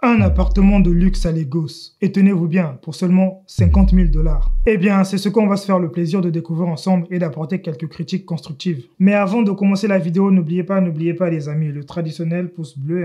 Un appartement de luxe à Lagos. Et tenez-vous bien, pour seulement 50 000 $. Eh bien, c'est ce qu'on va se faire le plaisir de découvrir ensemble et d'apporter quelques critiques constructives. Mais avant de commencer la vidéo, n'oubliez pas les amis, le traditionnel pouce bleu,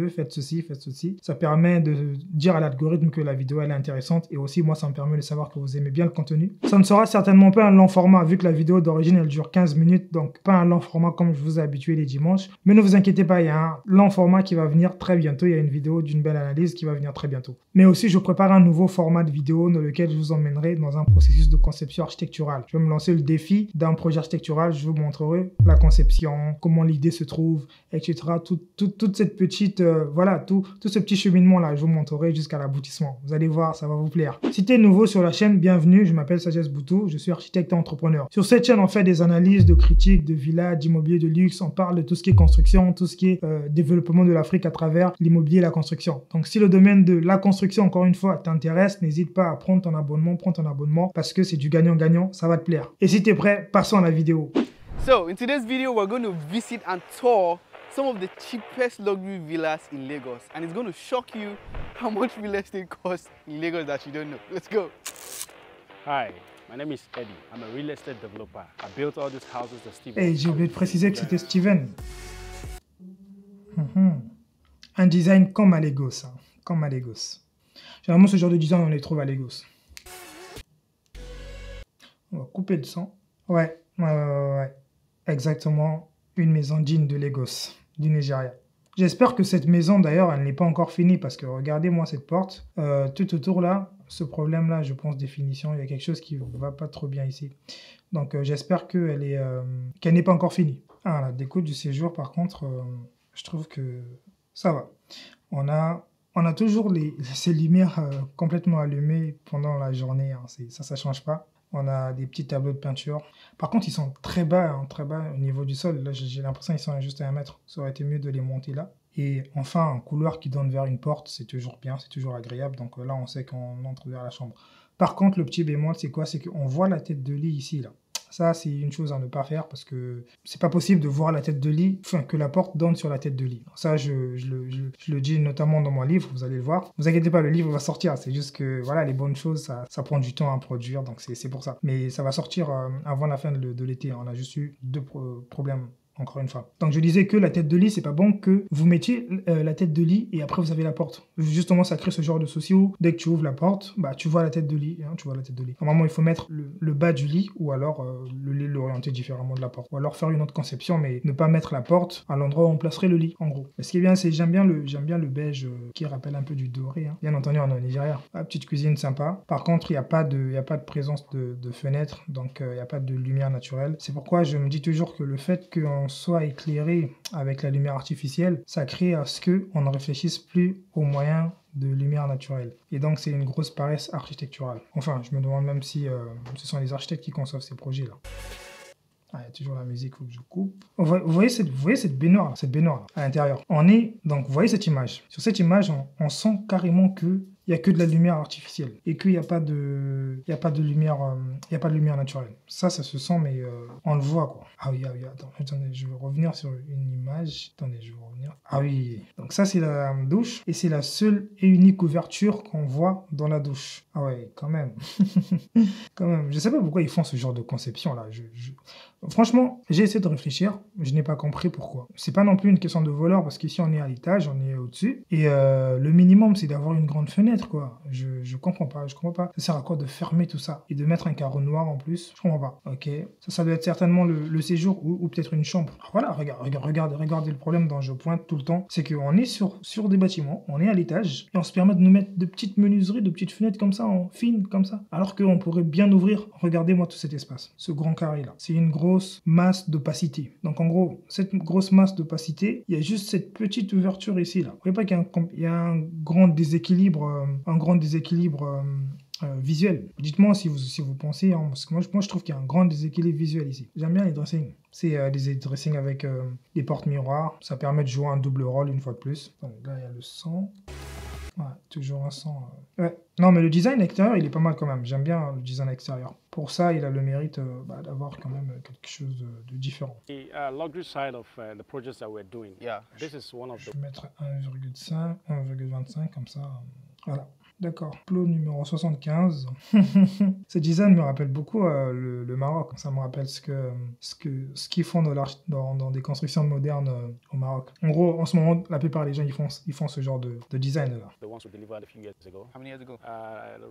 faites ceci. Ça permet de dire à l'algorithme que la vidéo elle est intéressante et aussi moi ça me permet de savoir que vous aimez bien le contenu. Ça ne sera certainement pas un long format vu que la vidéo d'origine elle dure 15 minutes, donc pas un long format comme je vous ai habitué les dimanches. Mais ne vous inquiétez pas, il y a un long format qui va venir très bientôt, il y a une vidéo d'une belle analyse qui va venir très bientôt. Mais aussi je prépare un nouveau format de vidéo dans lequel je vous emmènerai dans un processus de conception architecturale. Je vais me lancer le défi d'un projet architectural, je vous montrerai la conception, comment l'idée se trouve, etc. Toute cette petite, tout ce petit cheminement là, je vous montrerai jusqu'à l'aboutissement. Vous allez voir, ça va vous plaire. Si tu es nouveau sur la chaîne, bienvenue, je m'appelle Sagesse Boutou, je suis architecte et entrepreneur. Sur cette chaîne, on fait des analyses de critiques, de villas, d'immobilier de luxe, on parle de tout ce qui est construction, tout ce qui est développement de l'Afrique à travers l'immobilier et la construction. Donc si le domaine de la construction, encore une fois, t'intéresse, n'hésite pas à prends ton abonnement parce que c'est du gagnant-gagnant, ça va te plaire. Et si tu es prêt, passons à la vidéo. So in today's video, we're going to visit and tour some of the cheapest luxury villas in Lagos, and it's going to shock you how much real estate costs in Lagos that you don't know. Let's go. Hi, my name is Eddie. I'm a real estate developer. I built all these houses that Steven. Et j'ai oublié de préciser que c'était Steven. Un design comme à Lagos, comme à Lagos. Généralement, ce genre de design, on les trouve à Lagos. On va couper le son. Ouais. Exactement, une maison digne de Lagos, du Nigeria. J'espère que cette maison, d'ailleurs, elle n'est pas encore finie parce que regardez-moi cette porte. Tout autour là, ce problème-là, je pense, définition, il y a quelque chose qui ne va pas trop bien ici. Donc, j'espère qu'elle n'est pas encore finie. Ah, la déco du séjour, par contre, je trouve que ça va. On a toujours ces lumières complètement allumées pendant la journée. Ça change pas. On a des petits tableaux de peinture. Par contre, ils sont très bas au niveau du sol. Là, j'ai l'impression qu'ils sont juste à 1 mètre. Ça aurait été mieux de les monter là. Et enfin, un couloir qui donne vers une porte, c'est toujours bien, c'est toujours agréable. Donc là, on sait qu'on entre vers la chambre. Par contre, le petit bémol, c'est quoi? C'est qu'on voit la tête de lit ici, là. Ça, c'est une chose à ne pas faire parce que c'est pas possible de voir la tête de lit, enfin que la porte donne sur la tête de lit. Ça, je le dis notamment dans mon livre, vous allez le voir. Ne vous inquiétez pas, le livre va sortir. C'est juste que voilà, les bonnes choses, ça prend du temps à produire, donc c'est pour ça. Mais ça va sortir avant la fin de l'été. On a juste eu 2 problèmes. Encore une fois. Donc je disais que la tête de lit, c'est pas bon que vous mettiez la tête de lit et après vous avez la porte. Justement, ça crée ce genre de souci où dès que tu ouvres la porte, bah tu vois la tête de lit. Tu vois la tête de lit. Normalement, il faut mettre le bas du lit ou alors l'orienter différemment de la porte. Ou alors faire une autre conception, mais ne pas mettre la porte à l'endroit où on placerait le lit, en gros. Mais ce qui est bien, c'est j'aime bien le beige qui rappelle un peu du doré. Bien entendu, on est au Nigeria. La petite cuisine sympa. Par contre, il n'y a pas de présence de fenêtre, donc il n'y a pas de lumière naturelle. C'est pourquoi je me dis toujours que le fait qu'on soit éclairé avec la lumière artificielle, ça crée à ce qu'on ne réfléchisse plus aux moyens de lumière naturelle. Et donc, c'est une grosse paresse architecturale. Enfin, je me demande même si ce sont les architectes qui conçoivent ces projets-là. Ah, il y a toujours la musique, il faut que je coupe. Vous voyez cette baignoire, à l'intérieur. Donc, vous voyez cette image. Sur cette image, on sent carrément que il n'y a que de la lumière artificielle et qu'il n'y a pas de lumière naturelle. Ça se sent, mais on le voit, quoi. Ah oui, attendez, je vais revenir sur une image. Ah oui, donc ça, c'est la douche et c'est la seule et unique ouverture qu'on voit dans la douche. Ah ouais, quand même. Quand même. Je ne sais pas pourquoi ils font ce genre de conception, là. Franchement, j'ai essayé de réfléchir, je n'ai pas compris pourquoi. C'est pas non plus une question de voleur, parce qu'ici, on est à l'étage, on est au-dessus, et le minimum, c'est d'avoir une grande fenêtre, quoi. Je comprends pas. Ça sert à quoi de fermer tout ça et de mettre un carreau noir en plus? Je comprends pas. Ok, ça doit être certainement le séjour ou peut-être une chambre. Alors voilà, regardez le problème dont je pointe tout le temps, c'est qu'on est sur des bâtiments, on est à l'étage, et on se permet de nous mettre de petites menuiseries, de petites fenêtres comme ça, en fines comme ça, alors qu'on pourrait bien ouvrir. Regardez-moi tout cet espace, ce grand carré là. C'est une grosse masse d'opacité. Donc en gros, cette grosse masse d'opacité, il y a juste cette petite ouverture ici là. Vous voyez pas qu'il y a un grand déséquilibre, visuel. Dites-moi si vous pensez, parce que moi je trouve qu'il y a un grand déséquilibre visuel ici. J'aime bien les dressings. C'est des dressings avec des portes miroirs. Ça permet de jouer un double rôle une fois de plus. Donc là, il y a le son. Ouais, toujours un sang. Ouais. Non, mais le design extérieur, il est pas mal quand même. J'aime bien le design extérieur. Pour ça, il a le mérite d'avoir quand même quelque chose de différent. The luxury side of the projects that we're doing. Yeah. This is one of Je the vais mettre 1,5, 1,25 comme ça. Voilà. D'accord. Plot numéro 75. Ce design me rappelle beaucoup le Maroc. Ça me rappelle ce qu'ils font dans des constructions modernes au Maroc. En gros, en ce moment, la plupart des gens, ils font ce genre de design là. the ones we delivered a few years ago. How many years ago?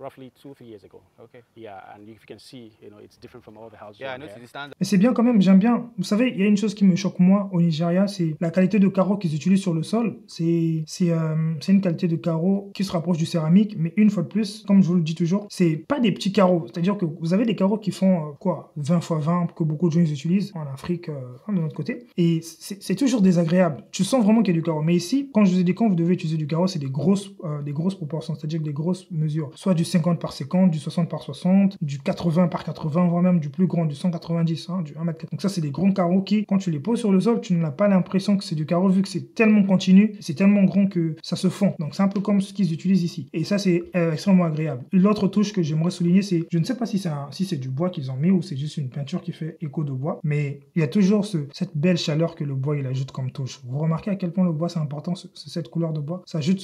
Roughly 2 or 3 years ago. Okay. Yeah, and if you can see, it's different from all the houses. Yeah, I around noticed here. the standard. Mais c'est bien quand même, j'aime bien. Vous savez, il y a une chose qui me choque moi au Nigeria, c'est la qualité de carreaux qu'ils utilisent sur le sol. C'est une qualité de carreaux qui se rapproche du céramique, mais une fois de plus, comme je vous le dis toujours, c'est pas des petits carreaux. C'est-à-dire que vous avez des carreaux qui font 20 x 20 que beaucoup de gens ils utilisent en Afrique, de notre côté. Et c'est toujours désagréable. Tu sens vraiment qu'il y a du carreau. Mais ici, quand je vous ai dit quand vous devez utiliser du carreau, c'est des grosses proportions, c'est-à-dire des grosses mesures. Soit du 50 par 50, du 60 par 60, du 80 par 80, voire même du plus grand, du 190, du 1 m. Donc ça, c'est des grands carreaux qui, quand tu les poses sur le sol, tu n'as pas l'impression que c'est du carreau vu que c'est tellement continu, c'est tellement grand que ça se fond. Donc c'est un peu comme ce qu'ils utilisent ici. Et ça, c'est extrêmement agréable. L'autre touche que j'aimerais souligner, c'est, je ne sais pas si c'est du bois qu'ils ont mis ou c'est juste une peinture qui fait écho de bois, mais il y a toujours cette belle chaleur que le bois il ajoute comme touche. Vous remarquez à quel point le bois c'est important, cette couleur de bois. Ça ajoute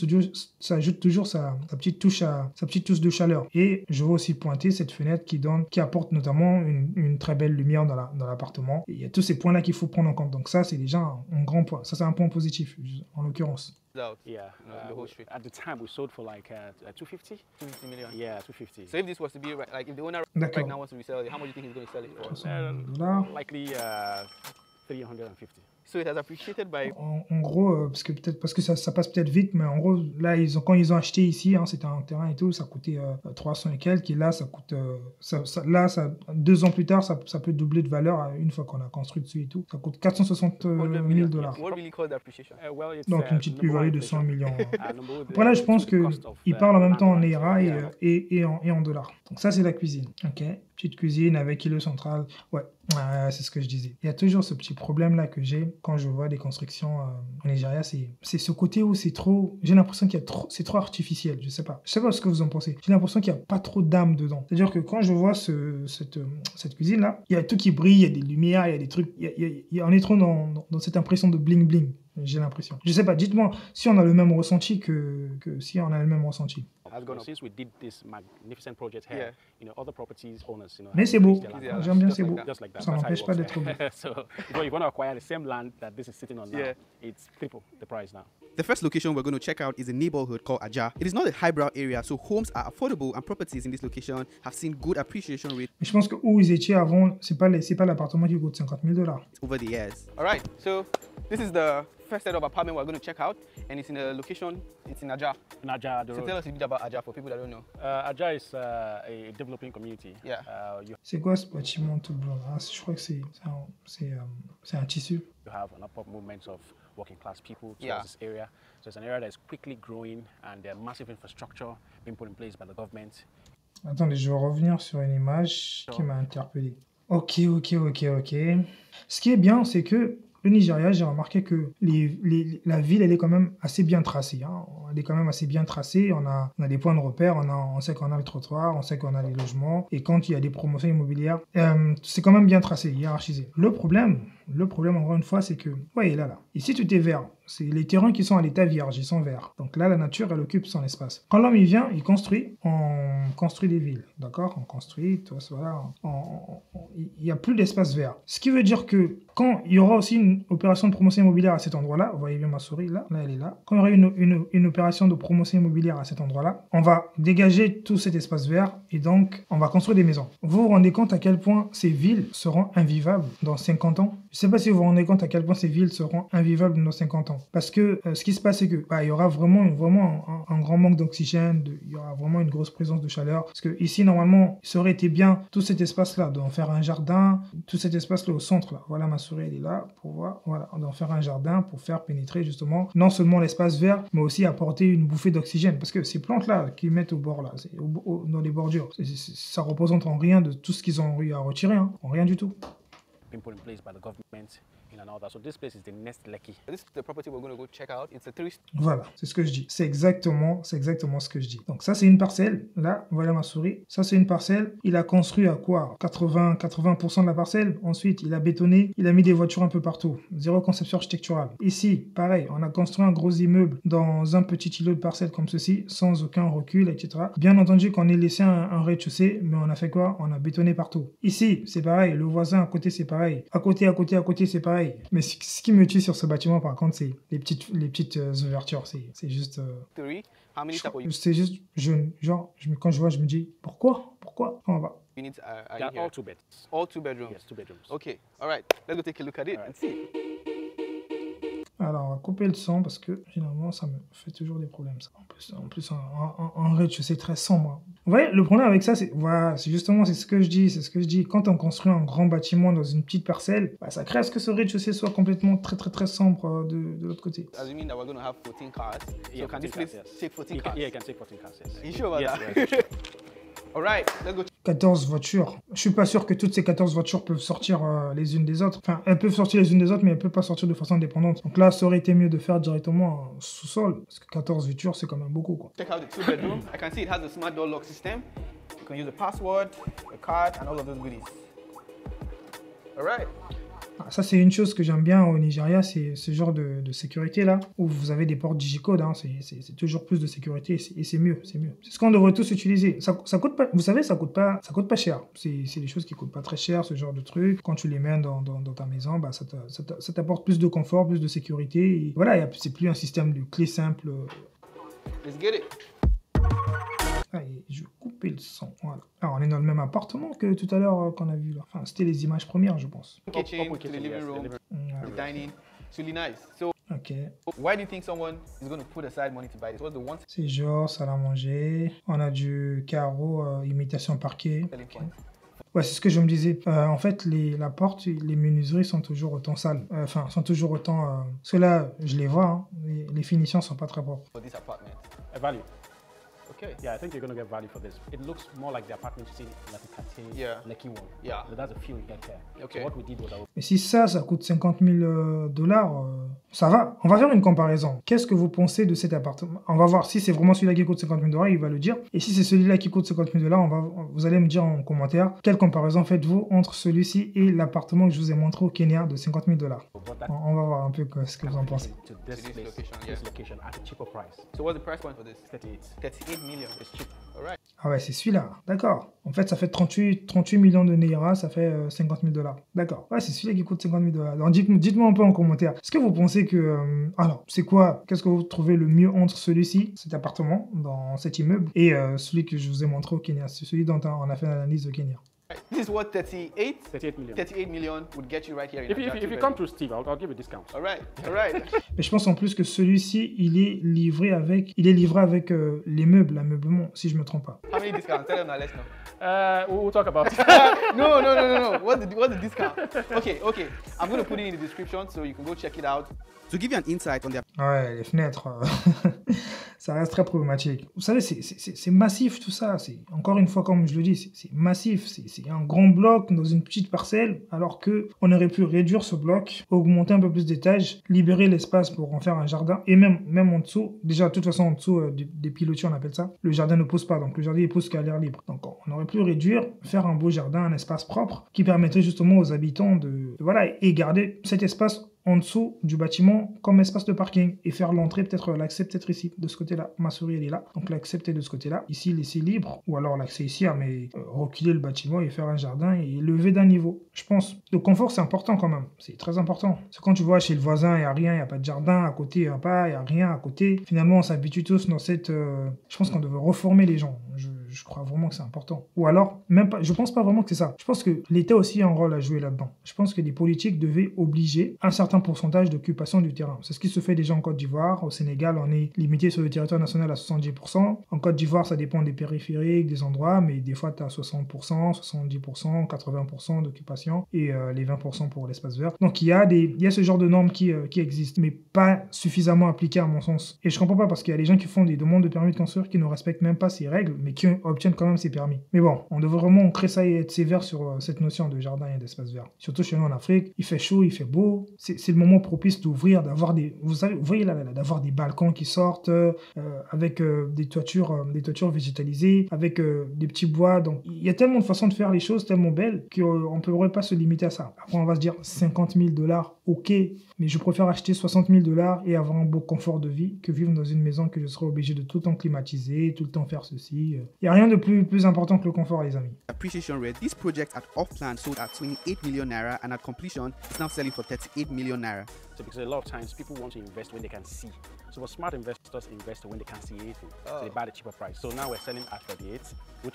toujours sa petite touche de chaleur. Et je veux aussi pointer cette fenêtre qui apporte notamment une très belle lumière dans l'appartement. Et il y a tous ces points-là qu'il faut prendre en compte. Donc ça, c'est déjà un grand point. Ça, c'est un point positif, en l'occurrence. Out. Yeah. The whole street. At the time, we sold for like 250. 250 million. Yeah, 250. So if this was to be like if the owner D'accord. right now wants to resell it, how much do you think he's going to sell it for? $300. Likely 350. So it has appreciated by. En gros, parce que ça passe peut-être vite, mais en gros, là, quand ils ont acheté ici, c'était un terrain et tout, ça coûtait 300 et quelques, et là, ça coûte, 2 ans plus tard, ça peut doubler de valeur une fois qu'on a construit dessus et tout. Ça coûte 460 000 $. What really caused the appreciation? Well, it's, Donc une petite number one, plus-value de 100 inflation. millions. Number one, Après là, je pense to the cost of, qu'ils parlent en même temps en land naira rights. et en dollars. Donc ça, c'est la cuisine. Ok, petite cuisine avec îlot central. Ouais, c'est ce que je disais. Il y a toujours ce petit problème-là que j'ai quand je vois des constructions au Nigeria. C'est ce côté où c'est trop... J'ai l'impression c'est trop artificiel. Je sais pas ce que vous en pensez. J'ai l'impression qu'il n'y a pas trop d'âme dedans. C'est-à-dire que quand je vois cette cuisine-là, il y a tout qui brille, il y a des lumières, il y a des trucs... on est trop dans cette impression de bling-bling. J'ai l'impression. Je sais pas, dites-moi si on a le même ressenti que si on a le même ressenti. Has gone up. Since we did this magnificent project here, other properties owners, Mais have c'est beau. increased their land J'aime bien, just c'est like beau. that. just like that. Ça That's how n'empêche it pas works. d'être beau. So if you want to acquire the same land that this is sitting on now, Yeah. it's triple the price now. The first location we're going to check out is a neighborhood called Aja. It is not a highbrow area, so homes are affordable and properties in this location have seen good appreciation rate Mais je pense que où ils étaient avant, c'est pas l'appartement qui coûte 50 000 $. over the years. All right, so this is the first set of apartment we're going to check out, and it's in a location, it's in Aja. Naja, the So road. tell us a bit about Aja for people that don't know. Aja is a developing community. Yeah. You C'est quoi ce bâtiment tout blanc là? Je crois que c'est un tissu. have an upward movement of working class people towards Yeah. this area. So it's an area that is quickly growing and there are massive infrastructure being put in place by the government. Attendez, je vais revenir sur une image qui m'a interpellé. Ok. Ce qui est bien, c'est que le Nigeria, j'ai remarqué que la ville, elle est quand même assez bien tracée. Hein. Elle est quand même assez bien tracée. On a des points de repère, on sait qu'on a le trottoir, on sait qu'on a les logements. Et quand il y a des promotions immobilières, c'est quand même bien tracé, hiérarchisé. Le problème, encore une fois, c'est que, voyez là. Ici, tout est vert. C'est les terrains qui sont à l'état vierge, ils sont verts. Donc là, la nature, elle occupe son espace. Quand l'homme, il vient, il construit, on construit des villes, d'accord? On construit, tout ça, voilà. Il n'y a plus d'espace vert. Ce qui veut dire que quand il y aura aussi une opération de promotion immobilière à cet endroit-là, vous voyez bien ma souris, là elle est là. Quand il y aura une opération de promotion immobilière à cet endroit-là, on va dégager tout cet espace vert et donc on va construire des maisons. Vous vous rendez compte à quel point ces villes seront invivables dans 50 ans? Je ne sais pas si vous vous rendez compte à quel point ces villes seront invivables dans 50 ans. Parce que ce qui se passe, c'est que il y aura vraiment un grand manque d'oxygène, il y aura vraiment une grosse présence de chaleur. Parce que ici, normalement, ça aurait été bien tout cet espace-là, d'en faire un jardin, tout cet espace-là au centre, là. Voilà, ma souris, elle est là pour voir. Voilà, d'en faire un jardin pour faire pénétrer justement non seulement l'espace vert, mais aussi apporter une bouffée d'oxygène. Parce que ces plantes-là qu'ils mettent au bord, là, dans les bordures, ça représente en rien de tout ce qu'ils ont eu à retirer, hein, en rien du tout. Being put in place by the government. in and all that. So this place is the next Lekki. This is the property we're going to go check out. It's a 3 Voilà, c'est ce que je dis. C'est exactement ce que je dis. Donc ça, c'est une parcelle. Là, voilà ma souris. Ça, c'est une parcelle. Il a construit à quoi 80% de la parcelle. Ensuite, il a bétonné. Il a mis des voitures un peu partout. Zéro conception architecturale. Ici, pareil, on a construit un gros immeuble dans un petit îlot de parcelle comme ceci, sans aucun recul, etc. Bien entendu qu'on ait laissé un rez-de-chaussée, mais on a fait quoi? On a bétonné partout. Ici, c'est pareil. Le voisin à côté, c'est pareil. À côté, c'est pareil. Mais ce qui me tue sur ce bâtiment, par contre, c'est les petites ouvertures. C'est juste... 3. How many type of C'est juste... Genre, quand je vois, je me dis, pourquoi on va... units are They are in here? all 2 beds. All 2 bedrooms. Yes, 2 bedrooms. Okay. All right. Let's go take a look at it All right. and see. Alors, on va couper le son parce que généralement, ça me fait toujours des problèmes. Ça. En plus, en rez-de-chaussée très sombre. Vous voyez, le problème avec ça, c'est voilà, c'est ce que je dis. Quand on construit un grand bâtiment dans une petite parcelle, bah, ça crée à ce que ce rez-de-chaussée soit complètement très sombre de l'autre côté. Assuming that we're going to have 14 cars. Yeah, So can this 14 place cars, yes. take 14 You cars? can, yeah, you can take 14 cars. Yes. You sure about Yes, that? yes. All right. Let's go. 14 voitures. Je suis pas sûr que toutes ces 14 voitures peuvent sortir les unes des autres. Enfin, elles peuvent sortir les unes des autres, mais elles peuvent pas sortir de façon indépendante. Donc là, ça aurait été mieux de faire directement un sous-sol. Parce que 14 voitures, c'est quand même beaucoup, quoi. Check out the 2 bedroom. I can see it has a smart door lock system. You can use the password, the card, and all of those goodies. All right. Ah, ça, c'est une chose que j'aime bien au Nigeria, c'est ce genre de sécurité-là, où vous avez des portes digicode, hein, c'est toujours plus de sécurité, et c'est mieux. C'est ce qu'on devrait tous utiliser. Ça coûte pas, vous savez, ça coûte pas cher. C'est des choses qui coûtent pas très cher, ce genre de trucs. Quand tu les mets dans ta maison, bah, ça t'apporte plus de confort, plus de sécurité. Et voilà, c'est plus un système de clé simple. Let's get it. Ah, et je vais couper le son. Voilà. Alors, on est dans le même appartement que tout à l'heure qu'on a vu là. Enfin, c'était les images premières, je pense. Kitchen, Open to the kitchen, living yes, the room, living the dining. It's really nice. So, Ok. why do you think someone is going to put aside money to buy this? What's the one C'est genre, salle à manger. On a du carreau, imitation parquet. selling point? Ouais, c'est ce que je me disais. En fait, la porte, les menuiseries sont toujours autant sales. Enfin, sont toujours autant... Parce que là, je les vois, hein, les finitions sont pas très propres. For this apartment. A value. Okay. Yeah, I think you're going to get value for this. It looks more like the apartment you see like a Kate, Yeah. Lekki one. Yeah. But that's a feel you get there. Okay. So what we did was Et si ça coûte 50 000 dollars, ça va. On va faire une comparaison. Qu'est-ce que vous pensez de cet appartement? On va voir si c'est vraiment celui-là qui coûte 50 000 dollars, il va le dire. Et si c'est celui-là qui coûte 50 000 dollars, vous allez me dire en commentaire quelle comparaison faites-vous entre celui-ci et l'appartement que je vous ai montré au Kenya de 50 000 dollars. but that On va voir un peu ce que vous en pensez. to this this place, location, yeah. this location at a cheaper price. So what's the price point for this? 38. 38 million. It's cheap. All right. Ah ouais, c'est celui-là. D'accord. En fait, ça fait 38 millions de Naira, ça fait 50 000 dollars. D'accord. Ouais, c'est celui-là qui coûte 50 000 dollars. Alors, dites-moi un peu en commentaire. Est-ce que vous pensez que... alors, c'est quoi? Qu'est-ce que vous trouvez le mieux entre celui-ci, cet appartement, dans cet immeuble, et celui que je vous ai montré au Kenya? C'est celui dont on a fait l'analyse au Kenya. This is what 38? 38 million. 38 million would get you right here in If you, Ajah, if you two come bedroom. through Steve, I'll give you a discount. All right. All right. Mais je pense en plus que celui-ci, il est livré avec les meubles, l'ameublement, si je me trompe pas. How many discounts? Tell them now. Let's know. We'll talk about it. No. What's the discount? Okay. I'm going to put it in the description so you can go check it out. To give you an insight on their Ouais, les fenêtres, ça reste très problématique. Vous savez, c'est massif tout ça. Encore une fois, comme je le dis, c'est massif. C'est un grand bloc dans une petite parcelle, alors que on aurait pu réduire ce bloc, augmenter un peu plus d'étages, libérer l'espace pour en faire un jardin. Et même en dessous, déjà, de toute façon, en dessous des pilotis, on appelle ça, le jardin ne pousse pas. Donc le jardin, il pousse qu'à l'air libre. Donc on aurait pu réduire, faire un beau jardin, un espace propre, qui permettrait justement aux habitants voilà, et garder cet espace en dessous du bâtiment comme espace de parking et faire l'entrée, peut-être l'accès peut-être ici, de ce côté-là. Ma souris, elle est là. Donc l'accès peut-être de ce côté-là. Ici, laisser libre. Ou alors l'accès ici, mais reculer le bâtiment et faire un jardin et lever d'un niveau. Je pense. Le confort, c'est important quand même. C'est très important. C'est quand tu vois chez le voisin, il n'y a rien, il n'y a pas de jardin. À côté, il n'y a pas, il n'y a rien à côté. Finalement, on s'habitue tous dans cette... Je pense qu'on devrait reformer les gens. Je crois vraiment que c'est important. Ou alors, même pas, je pense pas vraiment que c'est ça. Je pense que l'État aussi a un rôle à jouer là-dedans. Je pense que les politiques devaient obliger un certain pourcentage d'occupation du terrain. C'est ce qui se fait déjà en Côte d'Ivoire. Au Sénégal, on est limité sur le territoire national à 70%. En Côte d'Ivoire, ça dépend des périphériques, des endroits, mais des fois, tu as 60%, 70%, 80% d'occupation et les 20% pour l'espace vert. Donc, il y a ce genre de normes qui existent, mais pas suffisamment appliquées à mon sens. Et je comprends pas parce qu'il y a des gens qui font des demandes de permis de construire qui ne respectent même pas ces règles, mais qui obtiennent quand même ces permis. Mais bon, on devrait vraiment créer ça et être sévère sur cette notion de jardin et d'espace vert. Surtout chez nous en Afrique, il fait chaud, il fait beau. C'est le moment propice d'ouvrir, d'avoir des... Vous voyez là, d'avoir des balcons qui sortent avec des toitures végétalisées, avec des petits bois. Donc, il y a tellement de façons de faire les choses, tellement belles, qu'on ne pourrait pas se limiter à ça. Après, on va se dire 50 000 $, ok, mais je préfère acheter 60 000 $ et avoir un beau confort de vie que vivre dans une maison que je serais obligé de tout le temps climatiser, tout le temps faire ceci. Il n'y a rien de plus important que le confort, les amis. Appreciation rate. This project at off-plan sold at 28 million naira, and at completion, it's now selling for 38 million naira. So because a lot of times people want to invest when they can see. So for smart investors invest when they can't see anything. So they buy the cheaper price. So now we're selling at 38.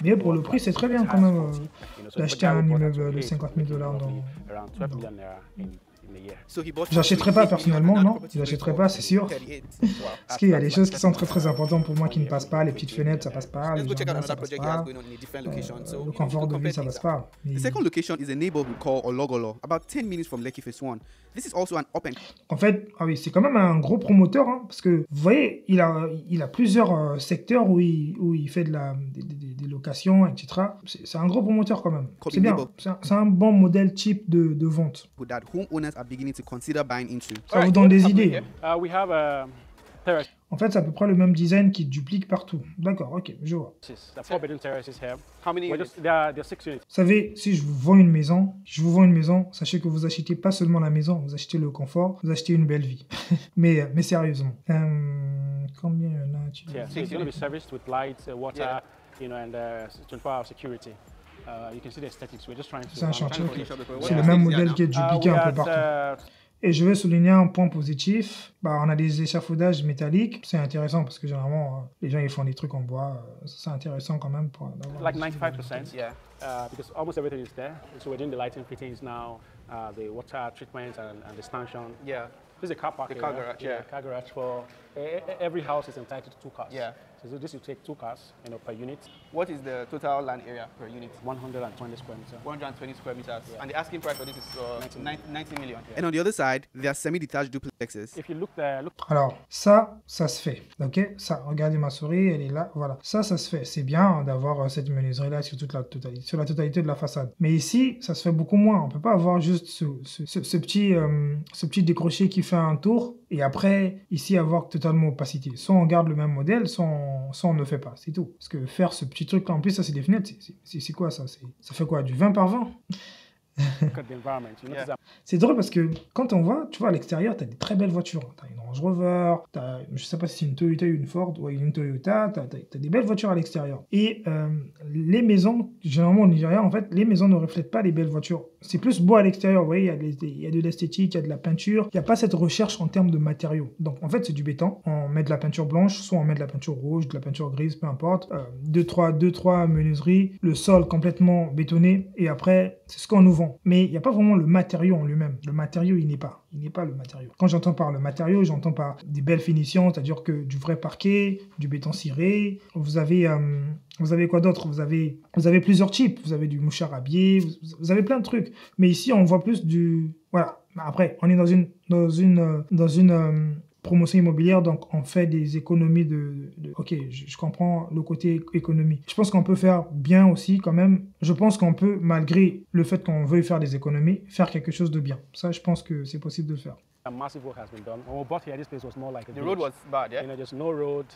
Mais pour le prix, c'est très bien quand même d'acheter un immeuble de 50 000 $ dans... Around 12 million naira in a year. J'achèterais pas personnellement, non. J'achèterais pas, c'est sûr. Parce qu'il y a des choses qui sont très importantes pour moi qui ne passent pas. Les petites fenêtres, ça passe pas. Les jardins, ça passe pas. Le confort de vie, ça passe pas. The second location is a neighborhood called Ologolo, about 10 minutes from Lekki Phase 1. This is also an open. En fait, ah oui, c'est quand même un gros promoteur, hein, parce que vous voyez, il a plusieurs secteurs où il fait des locations, etc. C'est un gros promoteur quand même. C'est bien. C'est un bon modèle type de vente. That homeowners are beginning to consider buying into. Ça vous donne des idées. We have a terrace. En fait, c'est à peu près le même design qui duplique partout. D'accord, ok, je vois. The 4-bedroom terraces here. How many units? There are 6 units. Vous savez, si je vous vends une maison, sachez que vous achetez pas seulement la maison, vous achetez le confort, vous achetez une belle vie. mais sérieusement. Combien il y en a? Yeah, so it's going to be serviced with lights, water, and 24-hour security. You can see the aesthetics. We're just trying to... C'est un chantier. C'est le même modèle qui est dupliqué un peu partout. Et je vais souligner un point positif. On a des échafaudages métalliques. C'est intéressant parce que généralement, les gens ils font des trucs en bois. C'est intéressant quand même. Pour like 95%, yeah. Because almost everything is there. So we're doing the lighting fittings now, the water treatment and the stanchion. Yeah. This is a car park The area. car garage, yeah. Car garage for... Every house is entitled to 2 cars. Yeah. So this will take 2 cars, per unit. What is the total land area per unit? 120 square meters. 120 square meters. Yeah. And the asking price for this is 90 million. Yeah. And on the other side, there are semi-detached duplexes. If you look there, Alors, ça se fait. Ok, ça, regardez ma souris, elle est là. Voilà, ça se fait. C'est bien d'avoir cette menuiserie-là sur la totalité de la façade. Mais ici, ça se fait beaucoup moins. On peut pas avoir juste ce petit décroché qui fait un tour et après, ici, avoir totalement opacité. Soit on garde le même modèle, soit on ne fait pas. C'est tout. Parce que faire ce petit truc, en plus, ça, c'est des fenêtres. C'est quoi, ça? Ça fait quoi? Du 20 par 20? C'est drôle parce que quand on voit, tu vois, à l'extérieur, tu as des très belles voitures. Tu as une Range Rover, je sais pas si c'est une Toyota ou une Ford, ou une Toyota, tu as des belles voitures à l'extérieur. Et les maisons, généralement au Nigeria, en fait, les maisons ne reflètent pas les belles voitures. C'est plus beau à l'extérieur, vous voyez, il y a de l'esthétique, il y a de la peinture, il n'y a pas cette recherche en termes de matériaux. Donc en fait, c'est du béton, on met de la peinture blanche, soit on met de la peinture rouge, de la peinture grise, peu importe. 2-3 menuiseries, le sol complètement bétonné, et après, c'est ce qu'on nous vend. Mais il n'y a pas vraiment le matériau en lui-même. Le matériau, il n'est pas le matériau. Quand j'entends par le matériau, j'entends par des belles finitions, c'est-à-dire que du vrai parquet, du béton ciré. Vous avez quoi d'autre? Vous avez plusieurs types. Vous avez du mouchard râpié, vous avez plein de trucs. Mais ici, on voit plus du... Voilà. Après, on est dans une promotion immobilière, donc on fait des économies Ok, je comprends le côté économie. Je pense qu'on peut faire bien aussi quand même. Je pense qu'on peut, malgré le fait qu'on veuille faire des économies, faire quelque chose de bien. Ça, je pense que c'est possible de le faire. A massive work has been done. When we bought here, this place was more like a The road was bad, yeah? There's no road.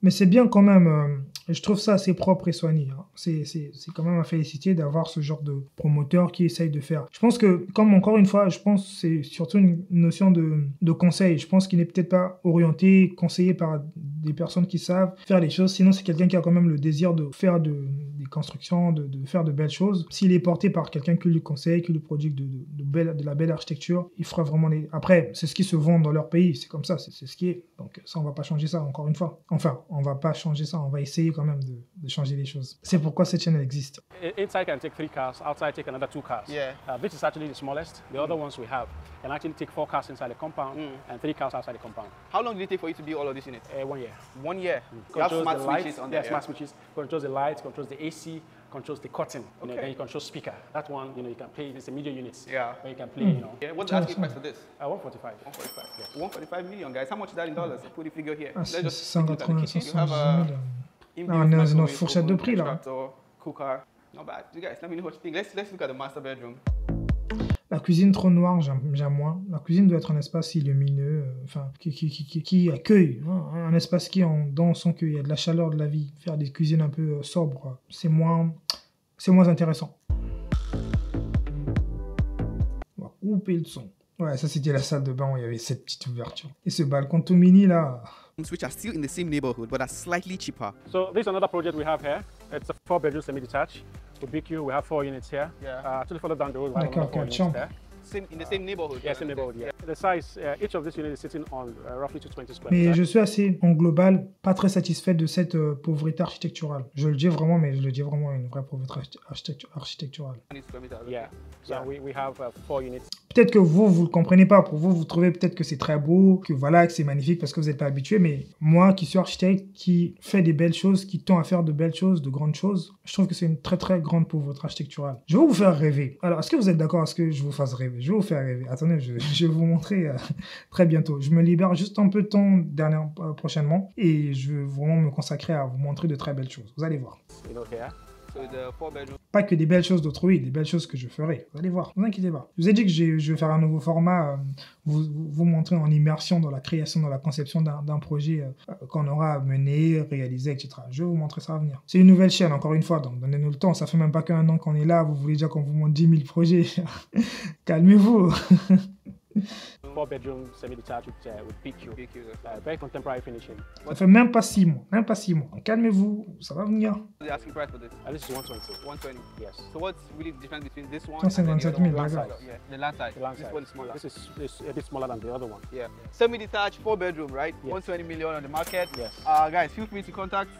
Mais c'est bien quand même, je trouve ça assez propre et soigné. Hein. C'est quand même à féliciter d'avoir ce genre de promoteur qui essaye de faire. Je pense que, comme encore une fois, je pense que c'est surtout une notion de conseil. Je pense qu'il n'est peut-être pas orienté, conseillé par des personnes qui savent faire les choses. Sinon, c'est quelqu'un qui a quand même le désir de faire des constructions, de faire de belles choses. S'il est porté par quelqu'un qui lui conseille, qui lui produit de la belle architecture, il fera vraiment des... Après, c'est ce qui se vend dans leur pays. C'est comme ça, c'est ce qui est. Donc ça, on va pas changer ça encore une fois. Enfin, on va pas changer ça, on va essayer quand même de changer les choses. C'est pourquoi cette chaîne existe. Inside can take 3 cars, outside take another 2 cars. Yeah. This is actually the smallest. The other ones we have can actually take 4 cars inside the compound and 3 cars outside the compound. How long did it take for you to build all of these units? 1 year. 1 year? You have smart switches on there? Yeah, smart switches. Controls the lights, controls the AC, controls the curtain. Okay. Then you control speaker. That one, you can play. It's a media unit. Yeah. Where you can play, Yeah. What's the asking price for this? 145. 145. Yeah. 145 million, guys. How much is that in dollars? Put the figure here. Ah, Let's just take a look at the kitchen. You have on est dans une autre fourchette de prix, là. Cooker. Not bad. You guys, let me know what you think. Let's look at the master bedroom. La cuisine trop noire, j'aime moins. La cuisine doit être un espace lumineux, enfin, qui accueille, hein, un espace qui, dans son qu'il y a de la chaleur, de la vie. Faire des cuisines un peu sobres, c'est moins intéressant. On va couper le son. Ouais, ça c'était la salle de bain où il y avait cette petite ouverture. Et ce balcon tout mini là. Which are still in the same neighborhood, but are slightly cheaper. So this is another project we have here. It's a 4-bedroom semi-detached. With BQ, we have 4 units here. Yeah. Actually, further down the road, we have D'accord, another 4 4 units chambres. there. In the same neighborhood. Yeah, same neighborhood, yeah. The size, each of these units is sitting on roughly 220 square Mais meters. je suis assez, en global, pas très satisfait de cette pauvreté architecturale. Je le dis vraiment, mais je le dis vraiment une vraie pauvreté architecturale. Yeah, so we have 4 units. Peut-être que vous le comprenez pas. Pour vous, vous trouvez peut-être que c'est très beau, que voilà, que c'est magnifique parce que vous n'êtes pas habitué. Mais moi, qui suis architecte, qui fait des belles choses, qui tend à faire de belles choses, de grandes choses, je trouve que c'est une très très grande pauvreté architecturale. Je vais vous faire rêver. Alors, est-ce que vous êtes d'accord à ce que je vous fasse rêver? Je vais vous faire rêver. Attendez, je vais vous montrer très bientôt. Je me libère juste un peu de temps prochainement et je vais vraiment me consacrer à vous montrer de très belles choses. Vous allez voir. You know, here. So the 4-bedroom. Pas que des belles choses d'autrui, des belles choses que je ferai. Vous allez voir, ne vous inquiétez pas. Je vous ai dit que je vais faire un nouveau format, vous montrer en immersion dans la création, dans la conception d'un projet qu'on aura à mener, réaliser, etc. Je vais vous montrer ça à venir. C'est une nouvelle chaîne, encore une fois, donc donnez-nous le temps. Ça fait même pas qu'un an qu'on est là, vous voulez déjà qu'on vous montre 10 000 projets. Calmez-vous. 4-bedroom semi-detached with BQ. Very contemporary finishing. Ça fait même pas 6 mois, même pas 6 mois. Calmez-vous, ça va venir. What's the asking price for this? This is 120. 120. Yes. So what's really the difference between this one 157 and the 000, other one? d'accord. Yeah, the land side. The land This side. one is smaller. This is a bit smaller than the other one. Yeah. Semi-detached, 4-bedroom, right? Yes. 120 million on the market. Yes. Guys, feel free to contact.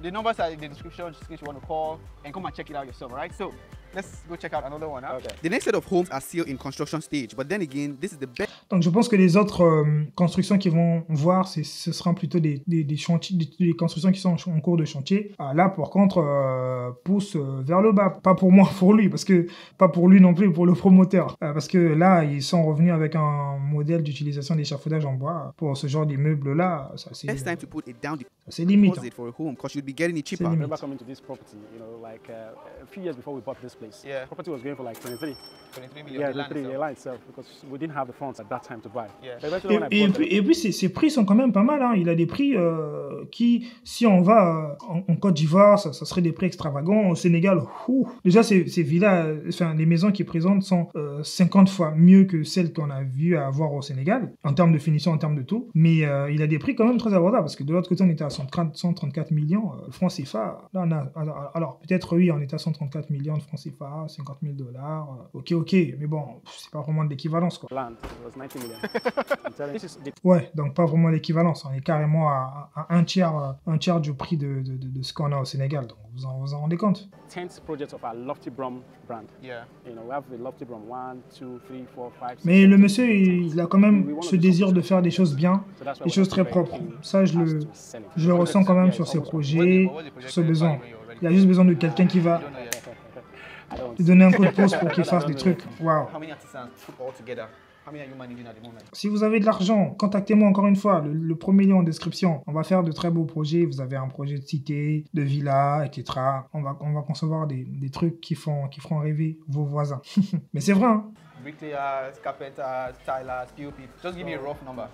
The numbers are in the description just in case you want to call and come and check it out yourself, alright? So let's go check out another one. Huh? Okay. The next set of homes are still in construction stage, but then again, this is the best. Donc je pense que les autres constructions qu'ils vont voir, ce seront plutôt des chantiers, des constructions qui sont en cours de chantier. Là, par contre, pousse vers le bas. Pas pour moi, pour lui, parce que pas pour lui non plus, pour le promoteur. Parce que là, ils sont revenus avec un modèle d'utilisation d'échafaudage en bois. Pour ce genre d'immeuble-là, Best time to put it down c'est limite. deposit for a home because you'd be getting it cheaper. I remember coming to this property, you know, like a few years before we bought this place. Yeah. Property was going for like 23. 23 million. Yeah, the land 23 itself. land itself because we didn't have the funds at that time to buy. Yeah. But eventually when I bought them, Et puis ces prix sont quand même pas mal. Hein. Il a des prix qui, si on va en Côte d'Ivoire, ça serait des prix extravagants. Au Sénégal, déjà ces villas, enfin les maisons qui présentent sont 50 fois mieux que celles qu'on a vues à avoir au Sénégal, en termes de finition, en termes de tout. Mais il a des prix quand même très abordables, parce que de l'autre côté, on était à 134 millions de francs CFA. Là, on a, alors peut-être oui, on est à 134 millions de francs CFA, 50 000 $. Ok, mais bon, c'est pas vraiment de l'équivalence, quoi. land was 90 million. I'm telling you, this is the Ouais, donc pas vraiment l'équivalence. On est carrément à un tiers du prix de ce qu'on a au Sénégal. Donc vous en rendez compte. 10th project of our Lofty Brom brand. Yeah. You know, we have the Lofty Brom 1, 2, 3, 4, 5. Mais le monsieur, il a quand même ce désir de faire des choses bien, So that's why des we're choses très very propres. keen Ça, je as le to sell it. ressens quand même sur ses projets, sur ce besoin. Il a juste besoin de quelqu'un qui va I don't lui donner un coup de pouce pour qu'il fasse des trucs. Waouh. How many artisans put all together? How many are you managing at the moment? Si vous avez de l'argent, contactez-moi encore une fois. Le premier lien en description. On va faire de très beaux projets. Vous avez un projet de cité, de villa, etc. On va concevoir des trucs qui feront rêver vos voisins. Mais c'est vrai, hein. Bricklayers, carpenters, tilers, POP. Just give me a rough number.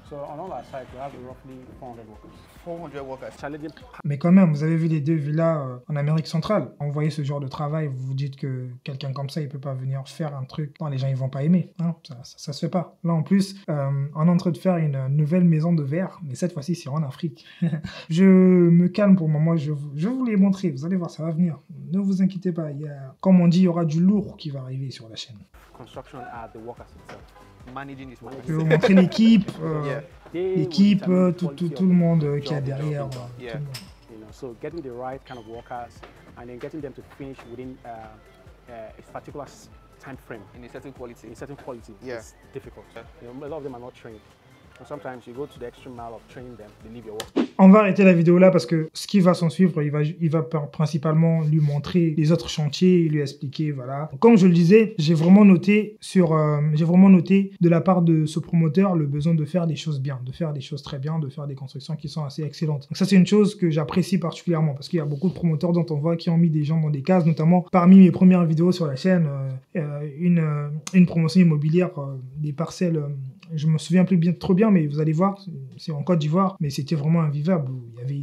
So on all our sites, we have roughly 400 workers. 400 workers. Challenging Mais quand même, vous avez vu les 2 villas en Amérique centrale. Vous voyez ce genre de travail, vous vous dites que quelqu'un comme ça, il peut pas venir faire un truc. Non, les gens, ils vont pas aimer. Hein, ça se fait pas. Là, en plus, on est en train de faire une nouvelle maison de verre, mais cette fois-ci, c'est en Afrique. Je me calme pour le moment, je vais vous les montrer. Vous allez voir, ça va venir. Ne vous inquiétez pas. Comme on dit, il y aura du lourd qui va arriver sur la chaîne. construction are the workers itself. Managing this work. Je vais vous montrer l'équipe, Yeah. They l'équipe, will determine tout quality le of monde the qu'il y a job, derrière. job, tout Yeah. le monde. You know, so getting the right kind of workers and then getting them to finish within a particular time frame In a certain quality. in certain quality Yeah. is difficult. You know, a lot of them are not trained. And sometimes you go to the extra mile of training them, they leave your work. On va arrêter la vidéo là parce que ce qui va s'en suivre, il va principalement lui montrer les autres chantiers, lui expliquer, voilà. Comme je le disais, j'ai vraiment noté de la part de ce promoteur le besoin de faire des choses bien, de faire des choses très bien, de faire des constructions qui sont assez excellentes. Donc ça, c'est une chose que j'apprécie particulièrement parce qu'il y a beaucoup de promoteurs dont on voit qui ont mis des gens dans des cases, notamment parmi mes premières vidéos sur la chaîne, une promotion immobilière, des parcelles. Je me souviens plus trop bien, mais vous allez voir, c'est en Côte d'Ivoire, mais c'était vraiment invivable. Il y avait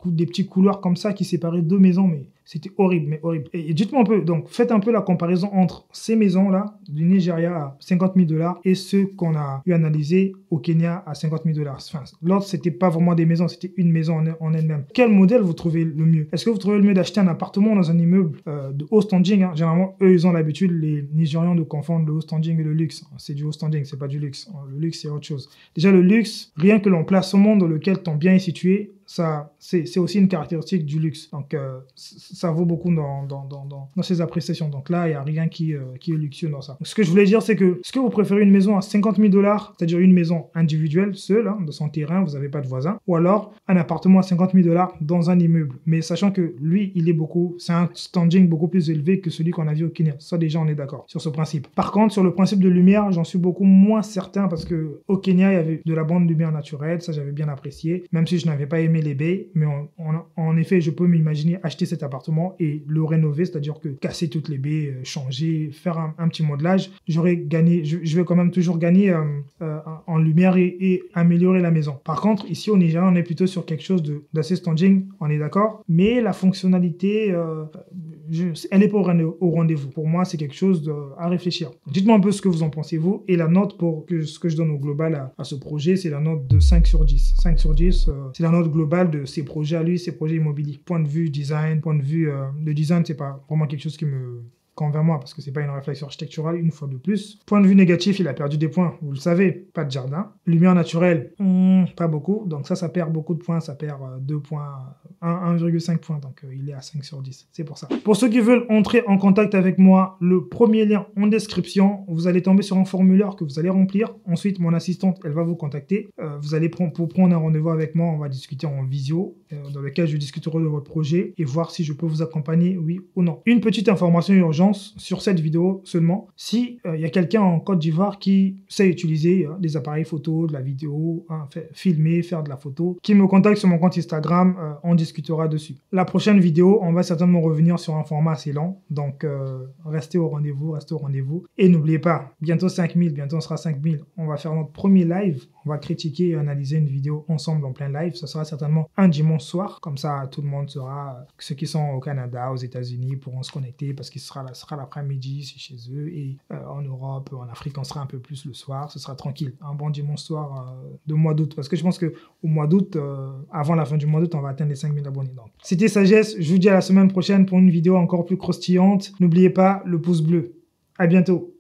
des petits couloirs comme ça qui séparaient deux maisons, mais c'était horrible, mais horrible. Et dites-moi un peu, donc faites un peu la comparaison entre ces maisons-là du Nigeria à 50 000 $ et ceux qu'on a eu analysés au Kenya à 50 000 $. Enfin, l'autre, c'était pas vraiment des maisons, c'était une maison en elle-même. Quel modèle vous trouvez le mieux? Est-ce que vous trouvez le mieux d'acheter un appartement dans un immeuble de haut standing, hein? Généralement, eux, ils ont l'habitude, les Nigérians, de confondre le haut standing et le luxe. C'est du haut standing, c'est pas du luxe. Le luxe, c'est autre chose. Déjà, le luxe, rien que l'emplacement dans lequel ton bien est situé, ça, c'est aussi une caractéristique du luxe. Donc, ça vaut beaucoup dans ces appréciations. Donc là, il n'y a rien qui est luxueux dans ça. Donc, ce que je voulais dire, c'est que, est-ce que vous préférez une maison à 50 000 $, c'est-à-dire une maison individuelle, seule, hein, de son terrain, vous n'avez pas de voisin, ou alors un appartement à 50 000 $ dans un immeuble, mais sachant que lui, c'est un standing beaucoup plus élevé que celui qu'on a vu au Kenya. Ça, déjà, on est d'accord sur ce principe. Par contre, sur le principe de lumière, j'en suis beaucoup moins certain parce que au Kenya, il y avait de la bande lumière naturelle, ça, j'avais bien apprécié, même si je n'avais pas aimé les baies, mais en effet, je peux m'imaginer acheter cet appartement et le rénover, c'est-à-dire que casser toutes les baies, changer, faire un petit modelage, j'aurais gagné, je vais quand même toujours gagner en lumière et améliorer la maison. Par contre, ici au Nigeria, on est plutôt sur quelque chose d'assez standing, on est d'accord, mais la fonctionnalité, elle n'est pas au rendez-vous. Pour moi, c'est quelque chose à réfléchir. Dites-moi un peu ce que vous en pensez, vous, et la note ce que je donne au global à ce projet, c'est la note de 5 sur 10. 5 sur 10, c'est la note globale de ses projets à lui, ses projets immobiliers. Point de vue design, le design, c'est pas vraiment quelque chose qui me convainc moi, parce que c'est pas une réflexion architecturale, une fois de plus. Point de vue négatif, il a perdu des points, vous le savez, pas de jardin. Lumière naturelle, pas beaucoup, donc ça perd beaucoup de points, ça perd 2 points, 1,5 points, donc il est à 5 sur 10, c'est pour ça. Pour ceux qui veulent entrer en contact avec moi, le premier lien en description, vous allez tomber sur un formulaire que vous allez remplir, ensuite mon assistante, elle va vous contacter, vous allez pour prendre un rendez-vous avec moi, on va discuter en visio, dans lequel je discuterai de votre projet et voir si je peux vous accompagner, oui ou non. Une petite information urgente sur cette vidéo seulement, si y a quelqu'un en Côte d'Ivoire qui sait utiliser des appareils photo, de la vidéo, filmer, faire de la photo, qui me contacte sur mon compte Instagram, on discutera dessus. La prochaine vidéo, on va certainement revenir sur un format assez lent, donc restez au rendez-vous, et n'oubliez pas, bientôt 5000, bientôt on sera 5000, on va faire notre premier live, on va critiquer et analyser une vidéo ensemble en plein live, ça sera certainement un dimanche soir, comme ça tout le monde sera, ceux qui sont au Canada, aux États-Unis pourront se connecter parce qu'il sera l'après-midi, c'est chez eux, et en Europe, en Afrique, on sera un peu plus le soir, ce sera tranquille, un bon dimanche soir de mois d'août, parce que je pense qu'au mois d'août, avant la fin du mois d'août, on va atteindre les 5000 abonnés. Donc, c'était Sagesse, je vous dis à la semaine prochaine pour une vidéo encore plus croustillante. N'oubliez pas le pouce bleu. À bientôt.